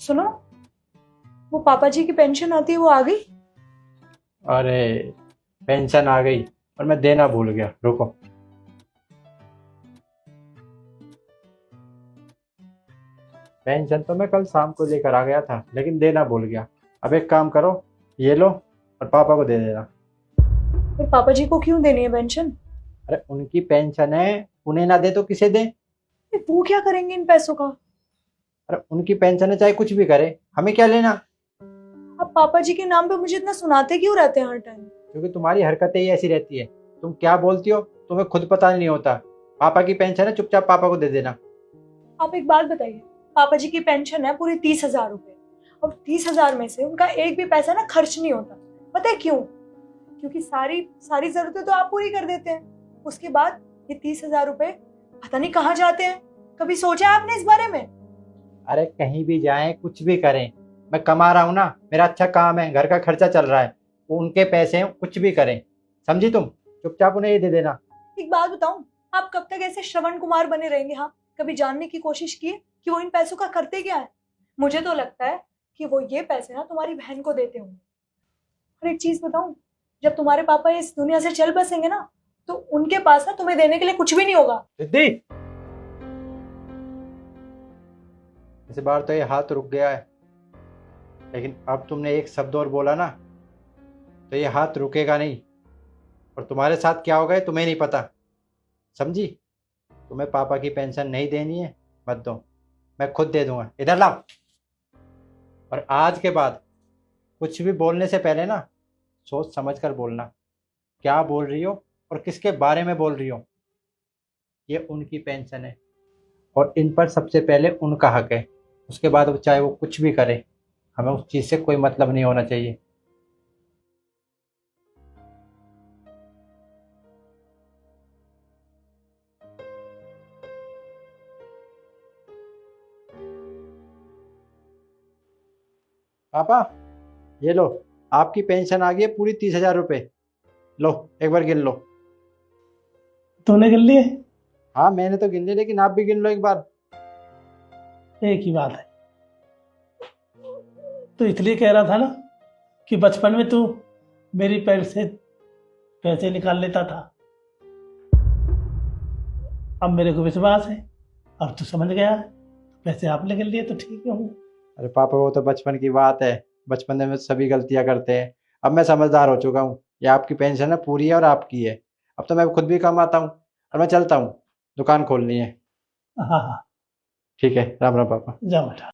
सुनो, वो पापा जी की पेंशन आती है, वो आ गई? अरे पेंशन आ गई और मैं देना भूल गया। रुको। पेंशन तो मैं कल शाम को लेकर आ गया था, लेकिन देना भूल गया। अब एक काम करो, ये लो और पापा को दे देना। फिर पापा जी को क्यों देनी है पेंशन? अरे उनकी पेंशन है, उन्हें ना दे तो किसे दे? वो क्या करेंगे इन पैसों का? अरे उनकी पेंशन है, चाहे कुछ भी करे, हमें क्या लेना? आप पापा जी के नाम पे मुझे इतना सुनाते क्यों रहते हैं हर टाइम? क्योंकि तुम्हारी हरकतें ही ऐसी रहती है। तुम क्या बोलती हो तुम्हें खुद पता नहीं होता। पापा की पेंशन है, चुपचाप पापा को दे देना। आप एक बात बताइए, पापा जी की पेंशन है पूरी 30,000 रुपए, और 30,000 में से उनका एक भी पैसा ना खर्च नहीं होता। पता है क्यों? क्योंकि सारी सारी जरूरतें तो आप पूरी कर देते हैं। उसके बाद ये 30,000 रुपए पता नहीं कहाँ जाते हैं। कभी सोचा है आपने इस बारे में? अरे कहीं भी जाएं, कुछ भी करें, मैं कमा रहा हूं ना, मेरा अच्छा काम है, घर का खर्चा चल रहा है। वो उनके पैसे हैं, कुछ भी करें। समझी तुम? चुपचाप उन्हें ये दे देना। एक बात बताऊं, आप कब तक ऐसे श्रवण कुमार बने रहेंगे? हाँ, कभी जानने की कोशिश की है कि वो इन पैसों का करते क्या है? मुझे तो लगता है कि वो ये पैसे ना तुम्हारी बहन को देते होंगे। और एक चीज बताऊं, जब तुम्हारे पापा इस दुनिया से चल बसेंगे ना, तो उनके पास ना तुम्हें देने के लिए कुछ भी नहीं होगा। रिद्धि, इस बार तो ये हाथ रुक गया है, लेकिन अब तुमने एक शब्द और बोला ना, तो ये हाथ रुकेगा नहीं। और तुम्हारे साथ क्या होगा ये तुम्हें नहीं पता। समझी? तुम्हें पापा की पेंशन नहीं देनी है, मत दो, मैं खुद दे दूंगा। इधर लाओ। और आज के बाद कुछ भी बोलने से पहले ना, सोच समझ कर बोलना। क्या बोल रही हो और किसके बारे में बोल रही हो? ये उनकी पेंशन है और इन पर सबसे पहले उनका हक है। उसके बाद वो चाहे वो कुछ भी करे, हमें उस चीज़ से कोई मतलब नहीं होना चाहिए। पापा, ये लो, आपकी पेंशन आ गई है पूरी 30,000 रुपये। लो, एक बार गिन लो। तूने गिन लिए? हाँ मैंने तो गिन ली, लेकिन आप भी गिन लो एक बार। एक ही बात है। तो इसलिए कह रहा था ना कि बचपन में तू मेरी पैर से पैसे निकाल लेता था। अब मेरे को विश्वास है, अब तू समझ गया है। पैसे आपने गिन लिए तो ठीक है हूँ। अरे पापा, वो तो बचपन की बात है। बचपन में सभी गलतियां करते हैं। अब मैं समझदार हो चुका हूँ। ये आपकी पेंशन है, पूरी है और आपकी है। अब तो मैं खुद भी कमाता हूँ और मैं चलता हूँ, दुकान खोलनी है। हाँ हाँ, ठीक है, राम राम पापा। जाओ बेटा।